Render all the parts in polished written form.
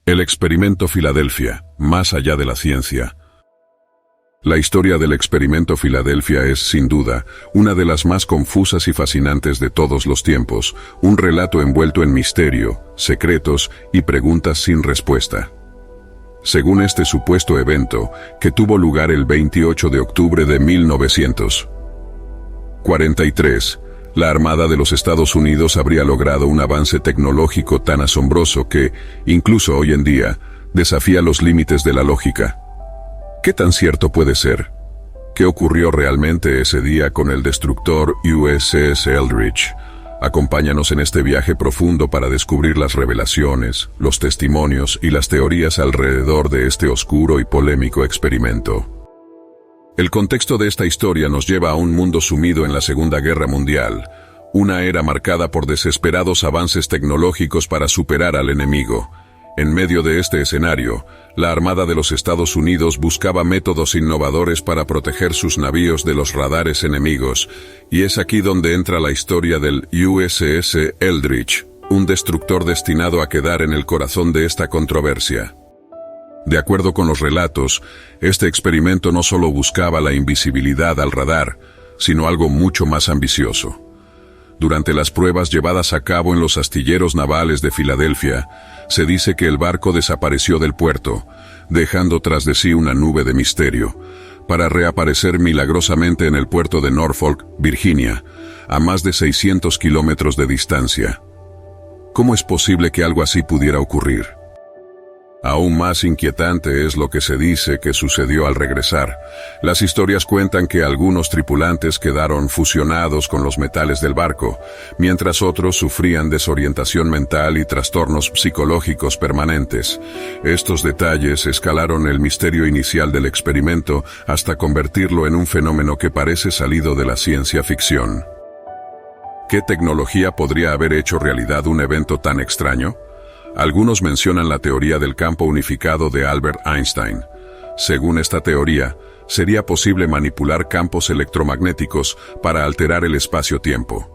El experimento Filadelfia, más allá de la ciencia. La historia del experimento Filadelfia es, sin duda, una de las más confusas y fascinantes de todos los tiempos, un relato envuelto en misterio, secretos y preguntas sin respuesta. Según este supuesto evento, que tuvo lugar el 28 de octubre de 1943, la Armada de los Estados Unidos habría logrado un avance tecnológico tan asombroso que, incluso hoy en día, desafía los límites de la lógica. ¿Qué tan cierto puede ser? ¿Qué ocurrió realmente ese día con el destructor USS Eldridge? Acompáñanos en este viaje profundo para descubrir las revelaciones, los testimonios y las teorías alrededor de este oscuro y polémico experimento. El contexto de esta historia nos lleva a un mundo sumido en la Segunda Guerra Mundial, una era marcada por desesperados avances tecnológicos para superar al enemigo. En medio de este escenario, la Armada de los Estados Unidos buscaba métodos innovadores para proteger sus navíos de los radares enemigos, y es aquí donde entra la historia del USS Eldridge, un destructor destinado a quedar en el corazón de esta controversia. De acuerdo con los relatos, este experimento no solo buscaba la invisibilidad al radar, sino algo mucho más ambicioso. Durante las pruebas llevadas a cabo en los astilleros navales de Filadelfia, se dice que el barco desapareció del puerto, dejando tras de sí una nube de misterio, para reaparecer milagrosamente en el puerto de Norfolk, Virginia, a más de 600 kilómetros de distancia. ¿Cómo es posible que algo así pudiera ocurrir? Aún más inquietante es lo que se dice que sucedió al regresar. Las historias cuentan que algunos tripulantes quedaron fusionados con los metales del barco, mientras otros sufrían desorientación mental y trastornos psicológicos permanentes. Estos detalles escalaron el misterio inicial del experimento hasta convertirlo en un fenómeno que parece salido de la ciencia ficción. ¿Qué tecnología podría haber hecho realidad un evento tan extraño? Algunos mencionan la teoría del campo unificado de Albert Einstein. Según esta teoría, sería posible manipular campos electromagnéticos para alterar el espacio-tiempo.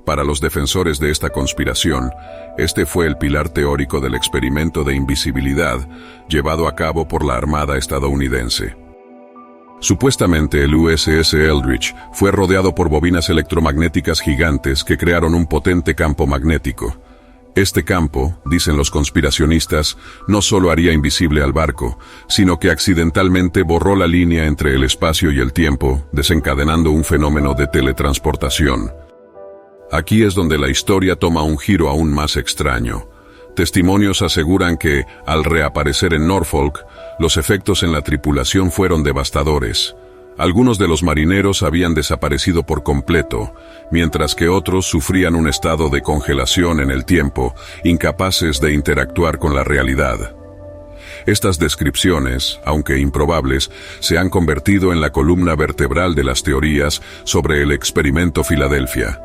Para los defensores de esta conspiración, este fue el pilar teórico del experimento de invisibilidad llevado a cabo por la Armada estadounidense. Supuestamente el USS Eldridge fue rodeado por bobinas electromagnéticas gigantes que crearon un potente campo magnético. Este campo, dicen los conspiracionistas, no solo haría invisible al barco, sino que accidentalmente borró la línea entre el espacio y el tiempo, desencadenando un fenómeno de teletransportación. Aquí es donde la historia toma un giro aún más extraño. Testimonios aseguran que, al reaparecer en Norfolk, los efectos en la tripulación fueron devastadores. Algunos de los marineros habían desaparecido por completo, mientras que otros sufrían un estado de congelación en el tiempo, incapaces de interactuar con la realidad. Estas descripciones, aunque improbables, se han convertido en la columna vertebral de las teorías sobre el experimento Filadelfia.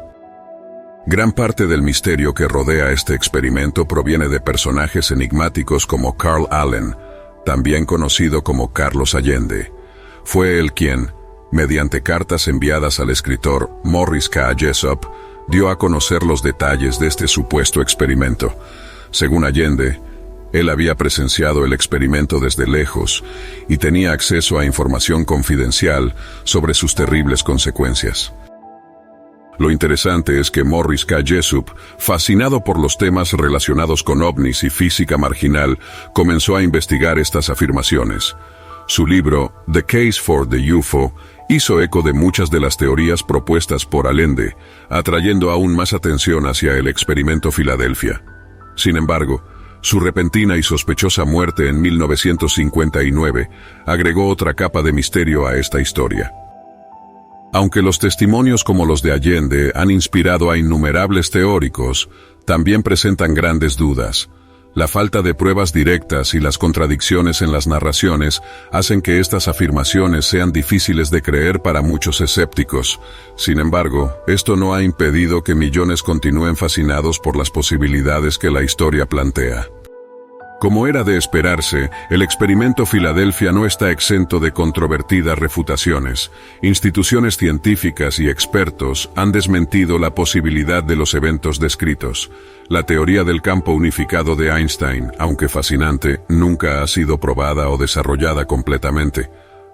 Gran parte del misterio que rodea este experimento proviene de personajes enigmáticos como Carl Allen, también conocido como Carlos Allende. Fue él quien, mediante cartas enviadas al escritor Morris K. Jessup, dio a conocer los detalles de este supuesto experimento. Según Allende, él había presenciado el experimento desde lejos y tenía acceso a información confidencial sobre sus terribles consecuencias. Lo interesante es que Morris K. Jessup, fascinado por los temas relacionados con ovnis y física marginal, comenzó a investigar estas afirmaciones. Su libro, The Case for the UFO, hizo eco de muchas de las teorías propuestas por Allende, atrayendo aún más atención hacia el experimento Filadelfia. Sin embargo, su repentina y sospechosa muerte en 1959 agregó otra capa de misterio a esta historia. Aunque los testimonios como los de Allende han inspirado a innumerables teóricos, también presentan grandes dudas. La falta de pruebas directas y las contradicciones en las narraciones hacen que estas afirmaciones sean difíciles de creer para muchos escépticos. Sin embargo, esto no ha impedido que millones continúen fascinados por las posibilidades que la historia plantea. Como era de esperarse, el experimento Filadelfia no está exento de controvertidas refutaciones. Instituciones científicas y expertos han desmentido la posibilidad de los eventos descritos. La teoría del campo unificado de Einstein, aunque fascinante, nunca ha sido probada o desarrollada completamente.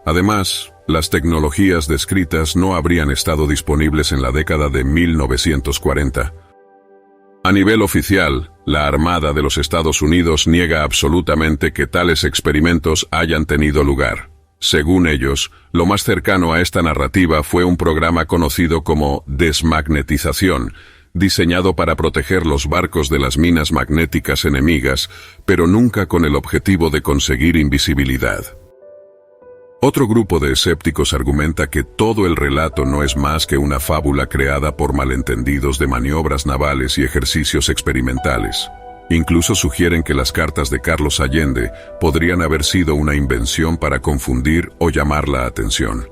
Además, las tecnologías descritas no habrían estado disponibles en la década de 1940. A nivel oficial, la Armada de los Estados Unidos niega absolutamente que tales experimentos hayan tenido lugar. Según ellos, lo más cercano a esta narrativa fue un programa conocido como desmagnetización, diseñado para proteger los barcos de las minas magnéticas enemigas, pero nunca con el objetivo de conseguir invisibilidad. Otro grupo de escépticos argumenta que todo el relato no es más que una fábula creada por malentendidos de maniobras navales y ejercicios experimentales. Incluso sugieren que las cartas de Carlos Allende podrían haber sido una invención para confundir o llamar la atención.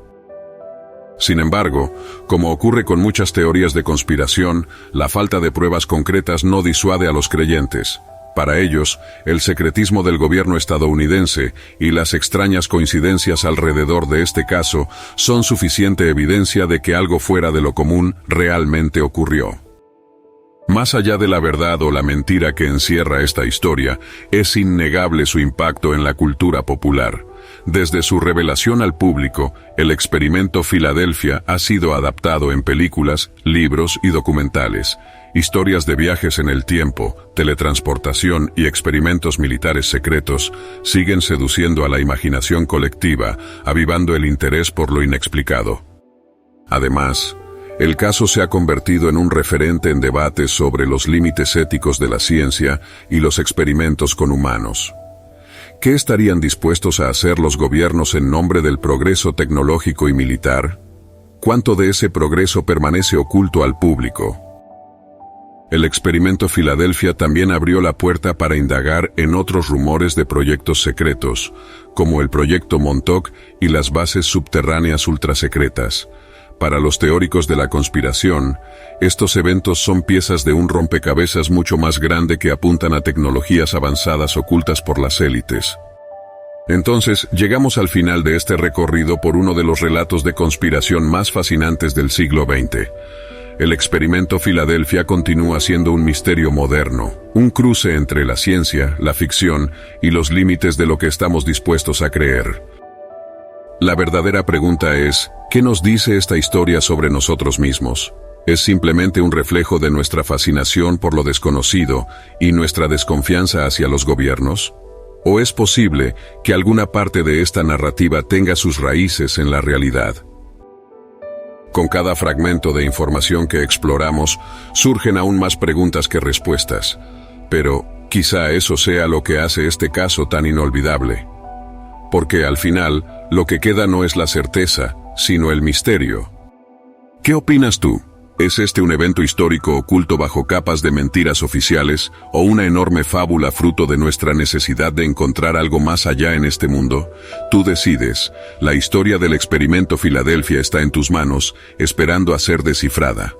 Sin embargo, como ocurre con muchas teorías de conspiración, la falta de pruebas concretas no disuade a los creyentes. Para ellos, el secretismo del gobierno estadounidense y las extrañas coincidencias alrededor de este caso son suficiente evidencia de que algo fuera de lo común realmente ocurrió. Más allá de la verdad o la mentira que encierra esta historia, es innegable su impacto en la cultura popular. Desde su revelación al público, el experimento Filadelfia ha sido adaptado en películas, libros y documentales. Historias de viajes en el tiempo, teletransportación y experimentos militares secretos siguen seduciendo a la imaginación colectiva, avivando el interés por lo inexplicado. Además, el caso se ha convertido en un referente en debates sobre los límites éticos de la ciencia y los experimentos con humanos. ¿Qué estarían dispuestos a hacer los gobiernos en nombre del progreso tecnológico y militar? ¿Cuánto de ese progreso permanece oculto al público? El experimento Filadelfia también abrió la puerta para indagar en otros rumores de proyectos secretos, como el proyecto Montauk y las bases subterráneas ultrasecretas. Para los teóricos de la conspiración, estos eventos son piezas de un rompecabezas mucho más grande que apuntan a tecnologías avanzadas ocultas por las élites. Entonces, llegamos al final de este recorrido por uno de los relatos de conspiración más fascinantes del siglo XX. El experimento Filadelfia continúa siendo un misterio moderno, un cruce entre la ciencia, la ficción y los límites de lo que estamos dispuestos a creer. La verdadera pregunta es, ¿qué nos dice esta historia sobre nosotros mismos? ¿Es simplemente un reflejo de nuestra fascinación por lo desconocido y nuestra desconfianza hacia los gobiernos? ¿O es posible que alguna parte de esta narrativa tenga sus raíces en la realidad? Con cada fragmento de información que exploramos, surgen aún más preguntas que respuestas. Pero quizá eso sea lo que hace este caso tan inolvidable. Porque al final, lo que queda no es la certeza, sino el misterio. ¿Qué opinas tú? ¿Es este un evento histórico oculto bajo capas de mentiras oficiales o una enorme fábula fruto de nuestra necesidad de encontrar algo más allá en este mundo? Tú decides. La historia del experimento Filadelfia está en tus manos, esperando a ser descifrada.